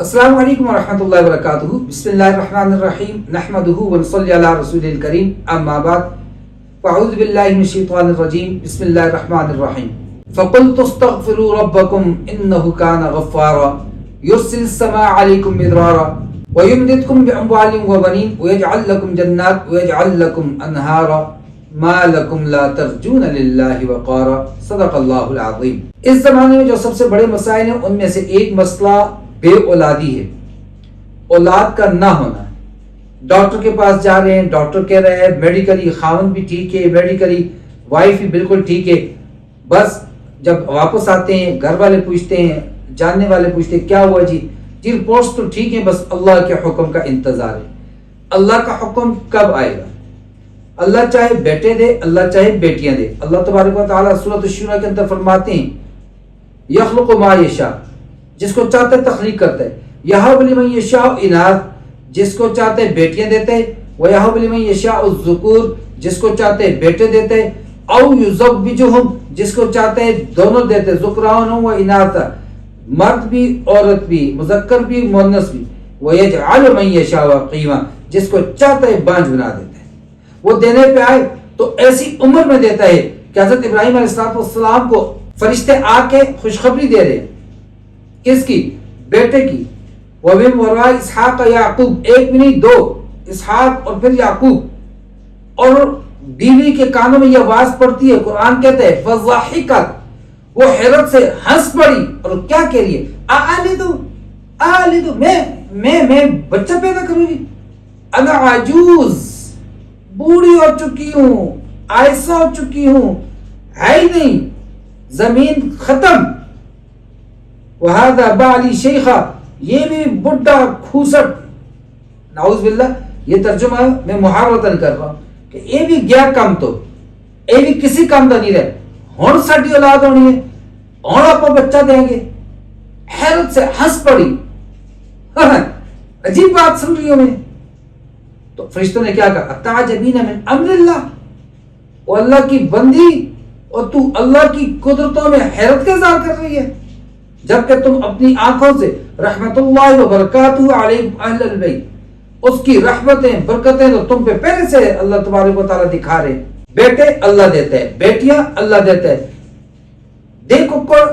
السلام علیکم ورحمۃ اللہ وبرکاتہ. بسم اللہ الرحمن الرحیم نحمدہ ونصلی علی رسول الکریم اما بعد فاعوذ باللہ من الشیطان الرجیم. بسم اللہ الرحمن الرحیم. فقلت استغفروا ربکم انہ کان غفارا یرسل السماء علیکم مدرارا ویمددکم باموال وبنین ویجعل لکم جنات ویجعل لکم انہارا ما لکم لا ترجون للہ وقارا. صدق اللہ العظیم. اس زمانے میں جو سب سے بڑے مسائل ہیں ان میں سے ایک مسئلہ بے اولادی ہے، اولاد کا نہ ہونا. ڈاکٹر کے پاس جا رہے ہیں، ڈاکٹر کہہ رہے ہیں میڈیکلی خاون بھی ٹھیک ہے، میڈیکلی وائف بھی بالکل ٹھیک ہے. بس جب واپس آتے ہیں گھر والے پوچھتے ہیں، جاننے والے پوچھتے ہیں کیا ہوا جی رپورٹس تو ٹھیک ہیں، بس اللہ کے حکم کا انتظار ہے. اللہ کا حکم کب آئے گا؟ اللہ چاہے بیٹے دے، اللہ چاہے بیٹیاں دے. اللہ تبارک و تعالیٰ سورۃ الشورى کے اندر فرماتے ہیں یخلق ما یشاء، جس کو چاہتا ہے تخلیق کرتا ہے. یہب لمن یشاء اناث، جس کو چاہتے ہیں بیٹیاں دیتے ہیں. ویہب لمن یشاء الذکور، جس کو چاہتے ہیں بیٹے دیتے ہیں. او یزوجہم، جس کو چاہتے ہیں دونوں دیتے ہیں، ذکران و اناثا، مرد بھی عورت بھی، مذکر بھی مؤنث بھی. ویجعل من یشاء عقیما، جس کو چاہتا ہے بانجھ بنا دیتا ہے. وہ دینے پہ آئے تو ایسی عمر میں دیتا ہے کہ حضرت ابراہیم علیہ السلام کو فرشتے آ کے خوشخبری دے رہے ہیں. کس کی؟ بیٹے کی. وَمِن وَرَاءِ اسحاق یعقوب، ایک بھی نہیں دو، اسحاق اور پھر یعقوب. اور بیوی کے کانوں میں یہ آواز پڑتی ہے، قرآن کہتا ہے فَضَحِكَتْ، وہ حیرت سے ہنس پڑی اور کیا کہہ رہی ہے؟ آلدو میں بچہ پیدا کروں گی. انا عجوز، بوڑھی ہو چکی ہوں، آئسا ہو چکی ہوں، ہے ہی نہیں، زمین ختم. وَهَذَا بَعْلِي شَيْخًا، یہ بھی بڈھا کھوسٹ. نعوذ باللہ، یہ ترجمہ میں محاورتاً کر رہا ہوں کہ یہ بھی گیا کم تو، یہ بھی کسی کام دا نہیں رہے. ہون ساڈی اولاد ہونی ہے، ہون آپ بچہ دیں گے. حیرت سے ہنس پڑی. عجیب بات سن رہی ہوں میں. تو فرشتوں نے کیا کہا؟ اتعجبین من امر اللہ، وہ اللہ کی بندی اور تو اللہ کی قدرتوں میں حیرت کا اظہار کر رہی ہے، جبکہ تم اپنی آنکھوں سے رحمت اللہ وبرکاتہ علیکم اہل البیت، اس کی رحمتیں برکتیں تو تم پہ پہلے سے اللہ تبارک و تعالیٰ دکھا رہے ہیں. بیٹے اللہ دیتا ہے، بیٹیاں اللہ دیتا ہے. دے ککڑ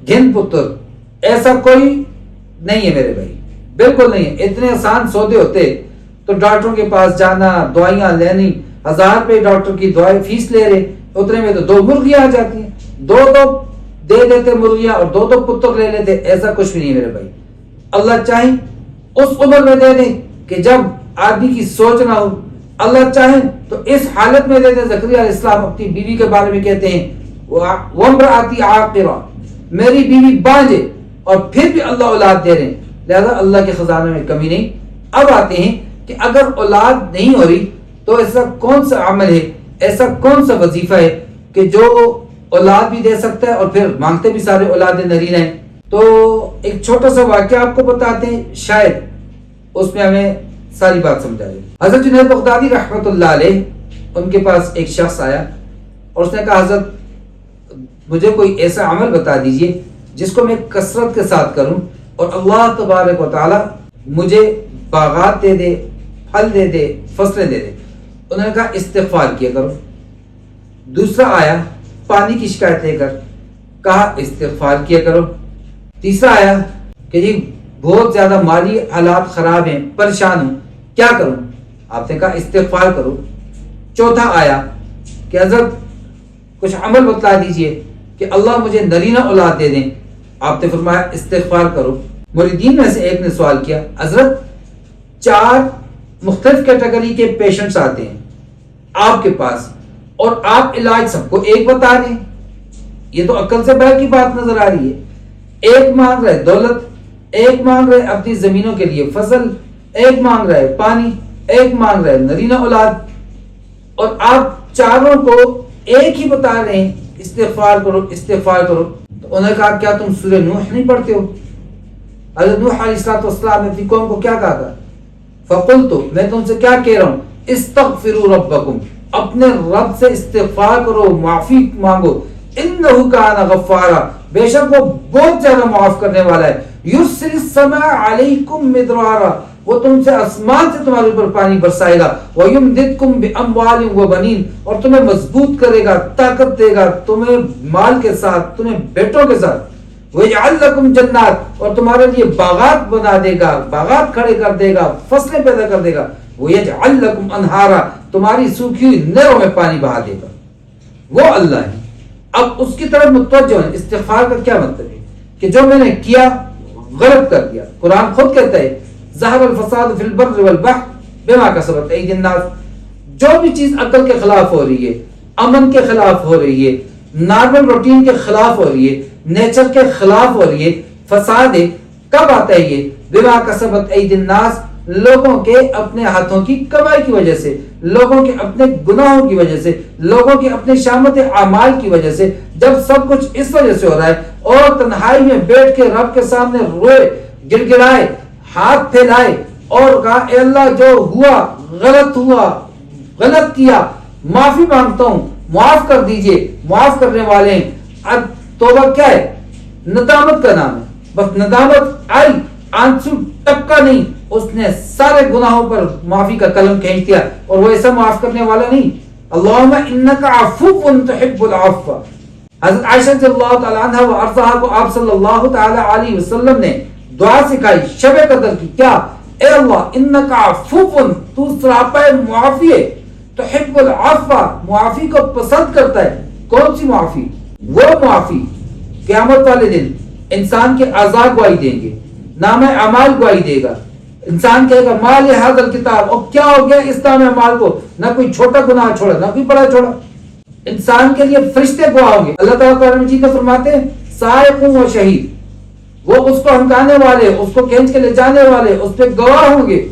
گھن پتر، ایسا کوئی نہیں ہے میرے بھائی، بالکل نہیں ہے. اتنے آسان سودے ہوتے تو ڈاکٹروں کے پاس جانا، دوائیاں لینی، 1000 روپے ڈاکٹر کی دوائی فیس لے رہے، اتنے میں تو 2 مرغیاں آ جاتی ہیں، 2 دے دیتے مرغیاں اور 2 پتر لے لیتے. ایسا کچھ بھی نہیں میرے بھائی. اللہ چاہیں اس عمر میں دے دیں کہ جب آدمی کی سوچ نہ ہو، اللہ چاہیں تو اس حالت میں دے دیں. زکریا علیہ السلام اپنی بیوی کے بارے میں کہتے ہیں وَامْرَأَتِي عَاقِرَةٌ، میری بیوی بانجھ ہے، اور پھر بھی اللہ اولاد دے رہے ہیں. لہذا اللہ کے خزانے میں کمی نہیں. اب آتے ہیں کہ اگر اولاد نہیں ہو رہی تو ایسا کون سا عمل ہے، ایسا کون سا وظیفہ ہے کہ جو اولاد بھی دے سکتا ہے اور پھر مانگتے بھی سارے اولاد نرینہ ہیں. تو ایک چھوٹا سا واقعہ آپ کو بتاتے ہیں، شاید اس میں ہمیں ساری بات سمجھا جائے. حضرت جنید بغدادی رحمۃ اللہ علیہ، ان کے پاس ایک شخص آیا اور اس نے کہا حضرت مجھے کوئی ایسا عمل بتا دیجئے جس کو میں کثرت کے ساتھ کروں اور اللہ تبارک و تعالی مجھے باغات دے دے، پھل دے دے، فصلیں دے دے. انہوں نے کہا استغفار کیا کرو. دوسرا آیا پانی کی شکایت لے کر، کہا استغفار کیا کرو. تیسرا آیا کہ جی بہت زیادہ مالی حالات خراب ہیں، پریشان ہوں، کیا کروں؟ آپ نے کہا استغفار کرو. چوتھا آیا کہ حضرت کچھ عمل بتلا دیجئے کہ اللہ مجھے نرینہ اولاد دے دیں. آپ نے فرمایا استغفار کرو. مریدین میں سے ایک نے سوال کیا حضرت 4 مختلف کیٹیگری کے پیشنٹس آتے ہیں آپ کے پاس اور آپ علاج سب کو ایک بتا رہے ہیں، یہ تو عقل سے باہر کی بات نظر آ رہی ہے. ایک مانگ رہے دولت، ایک مانگ رہے اپنی زمینوں کے لیے فصل، ایک مانگ رہے پانی، ایک مانگ رہے نرینہ اولاد، اور آپ چاروں کو ایک ہی بتا رہے ہیں استغفار کرو استغفار کرو. تو انہوں نے کہا کیا تم سورہ نوح نہیں پڑھتے ہو؟ حضرت نوح علیہ السلام نے اپنی قوم کو کیا کہا تھا؟ فقلت، میں تم سے کیا کہہ رہا ہوں، استغفروا ربکم، اپنے رب سے استغفار کرو، معافی مانگو. انہ کان غفارا، بے شک وہ بہت زیادہ معاف کرنے والا ہے. یرسل السماء علیکم مدرارا، وہ تم سے آسمان سے تمہارے اوپر پانی برسائے گا، وَيُمْدِدْكُمْ بِأَمْوَالٍ وَبَنِينَ، اور تمہیں مضبوط کرے گا، طاقت دے گا، تمہیں مال کے ساتھ، تمہیں بیٹوں کے ساتھ، وَيَجْعَلْ لَكُمْ جَنَّاتٍ، اور تمہارے لیے باغات بنا دے گا، باغات کھڑے کر دے گا، فصلیں پیدا کر دے گا، وَيَجْعَلْ لَكُمْ أَنْهَارًا، تمہاری سوکھی ہوئی نہروں میں پانی بہا دے گا۔ وہ اللہ ہے۔ اب اس کی طرف متوجہ ہیں۔ استغفار کا کیا مطلب ہے؟ کہ جو میں نے کیا غلط کر دیا۔ قرآن خود کہتا ہے ظہر الفساد فی البر والبحر بما کسبت ایدی الناس، جو بھی چیز عقل کے خلاف ہو رہی ہے، امن کے خلاف ہو رہی ہے، نارمل روٹین کے خلاف ہو رہی ہے، نیچر کے خلاف ہو رہی ہے، فساد ہے، کب آتا ہے یہ؟ بما کسبت ایدی الناس، لوگوں کے اپنے ہاتھوں کی کمائی کی وجہ سے، لوگوں کے اپنے گناہوں کی وجہ سے، لوگوں کے اپنے شامت اعمال کی وجہ سے۔ جب سب کچھ اس وجہ سے ہو رہا ہے اور تنہائی میں بیٹھ کے رب کے سامنے روئے، گڑ گڑائے، ہاتھ پھیلائے اور کہا اے اللہ جو ہوا غلط کیا، معافی مانگتا ہوں، معاف کر دیجئے، معاف کرنے والے ہیں۔ اب توبہ کیا ہے؟ ندامت کا نام ہے۔ بس ندامت آئی، آنسو ٹپکا نہیں، اس نے سارے گناہوں پر معافی کا قلم کھینچ دیا، اور وہ ایسا معاف کرنے والا نہیں۔ اللہم انک عفو تحب العفو۔ حضرت عائشہ رضی اللہ تعالی عنہ و ارضاہ کو آپ صلی اللہ تعالی علیہ وسلم نے دعا سکھائی شب قدر کی، کیا؟ اے اللہ انک عفو، تو سراپا معافی ہے، تحب العفو، معافی کو پسند کرتا ہے۔ کون سی معافی؟ وہ معافی قیامت والے دن انسان کے اعضاء گواہی دیں گے، نام اعمال گواہی دے گا۔ انسان کہے گا مال ھذا الکتاب، اور کیا ہو گیا اس نام اعمال کو؟ نہ کوئی چھوٹا گناہ چھوڑا، نہ کوئی بڑا چھوڑا۔ انسان کے لیے فرشتے گواہ ہوں گے۔ اللہ تعالیٰ قرآن مجید میں فرماتے ہیں سائق و شہید، وہ اس کو ہنکانے والے، اس کو کھینچ کے لے جانے والے اس پہ گواہ ہوں گے،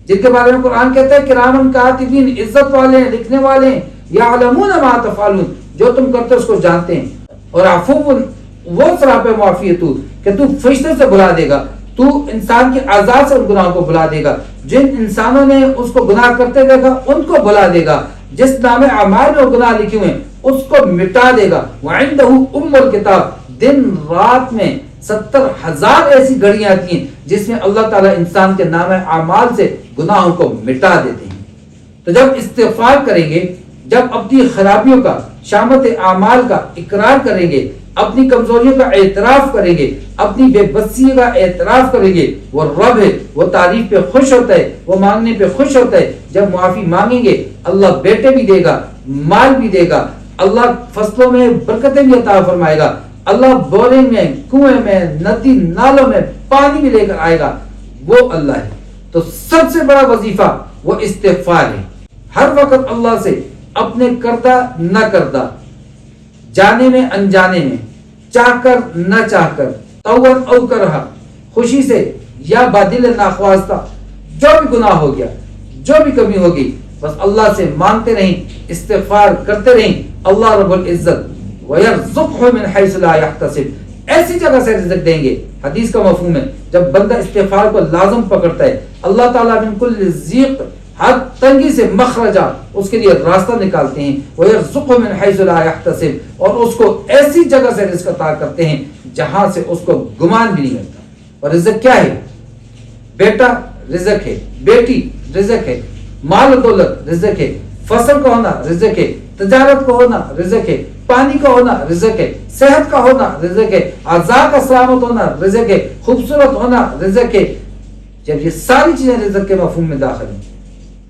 جن کے بارے میں قرآن کہتا ہے کرامن کاتبین، عزت والے ہیں، لکھنے والے ہیں، یعلمون ما تفعلون، جو تم کرتے اس کو جانتے ہیں۔ اور عفو وہ سراپے معافی ہے کہ تو فرشتے سے بلا دے گا، تو انسان کے اعضاء سے ان گناہوں کو بلا دے گا، جن انسانوں نے اس کو گناہ کرتے دیکھا ان کو بلا دے گا، جس نام اعمال میں گناہ لکھے ہوئے اس کو مٹا دے گا۔ وعنده ام الکتاب، دن رات میں 70,000 ایسی گھڑیاں آتی ہیں جس میں اللہ تعالیٰ انسان کے نام اعمال سے گناہوں کو مٹا دیتے ہیں۔ تو جب استغفار کریں گے، جب اپنی خرابیوں کا، شامت اعمال کا اقرار کریں گے، اپنی کمزوریوں کا اعتراف کریں گے، اپنی بے بسی کا اعتراف کریں گے، وہ رب ہے، وہ تعریف پہ خوش ہوتا ہے، وہ مانگنے پہ خوش ہوتا ہے۔ جب معافی مانگیں گے اللہ بیٹے بھی دے گا، مال بھی دے گا، اللہ فصلوں میں برکتیں بھی عطا فرمائے گا، اللہ بورنگ میں، کنویں میں، ندی نالوں میں پانی بھی لے کر آئے گا۔ وہ اللہ ہے۔ تو سب سے بڑا وظیفہ وہ استغفار ہے۔ ہر وقت اللہ سے اپنے کردہ نہ کردہ، جانے میں انجانے میں، چاہ کر نہ چاہ کر، طوعاً او کرہا، خوشی سے یا بادل ناخواستہ، جو بھی گناہ ہو گیا، جو بھی کمی ہوگی، بس اللہ سے مانتے رہیں، استغفار کرتے رہیں۔ اللہ رب العزت وَيَرْزُقْهُ مِنْ حَيْثُ لَا يَحْتَسِبُ، ایسی جگہ سے رزق دیں گے۔ حدیث کا مفہوم ہے جب بندہ استغفار کو لازم پکڑتا ہے، اللہ تعالیٰ من کل ضیق، ہر تنگی سے مخرجہ، اس کے لیے راستہ نکالتے ہیں۔ وَيَرْزُقْهُ مِنْ حَيْثُ لَا يَحْتَسِبُ، اور اس کو ایسی جگہ سے رزق عطا کرتے ہیں جہاں سے اس کو گمان بھی نہیں ہوتا۔ اور رزق کیا ہے؟ بیٹا رزق ہے، بیٹی رزق ہے، مال و دولت رزق ہے، فصل کا ہونا رزق ہے، تجارت کا ہونا رزق ہے، پانی کا ہونا رزق ہے، صحت کا ہونا رزق ہے، اعضاء کا سلامت ہونا رزق ہے، خوبصورت ہونا رزق ہے۔ جب یہ ساری چیزیں رزق کے مفہوم میں داخل ہیں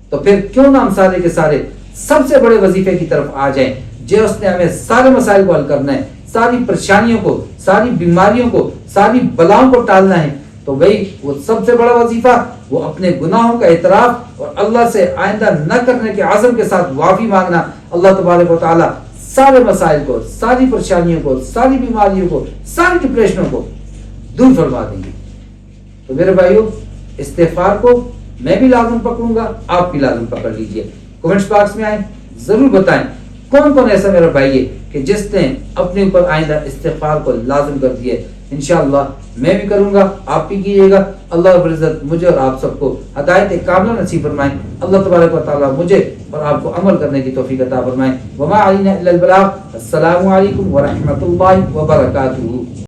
تو پھر کیوں نہ ہم سارے کے سارے سب سے بڑے وظیفے کی طرف آ جائیں، جو اس نے ہمیں سارے مسائل کو حل کرنا ہے، ساری پریشانیوں کو، ساری بیماریوں کو، ساری بلاؤں کو ٹالنا ہے۔ تو وہی وہ سب سے بڑا وظیفہ، وہ اپنے گناہوں کا اعتراف اور اللہ سے آئندہ نہ کرنے کے عزم کے ساتھ معافی مانگنا۔ اللہ تبارک و تعالیٰ سارے مسائل کو، ساری پریشانیوں کو، ساری بیماریوں کو، ساری ڈپریشنوں کو دور فرما دیں گے۔ تو میرے بھائیو، استغفار کو میں بھی لازم پکڑوں گا، آپ بھی لازم پکڑ لیجئے۔ کومنٹس باکس میں آئیں، ضرور بتائیں کون کون ایسا میرا بھائی ہے کہ جس نے اپنے اوپر آئندہ استغفار کو لازم کر دیا ہے۔ انشاءاللہ میں بھی کروں گا، آپ بھی کیجیے گا۔ اللہ رب العزت مجھے اور آپ سب کو ہدایت کاملہ نصیب فرمائیں۔ اللہ تبارک و تعالیٰ مجھے اور آپ کو عمل کرنے کی توفیق عطا فرمائیں۔ وما علینا الا البلاغ۔ السلام علیکم ورحمۃ اللہ وبرکاتہ۔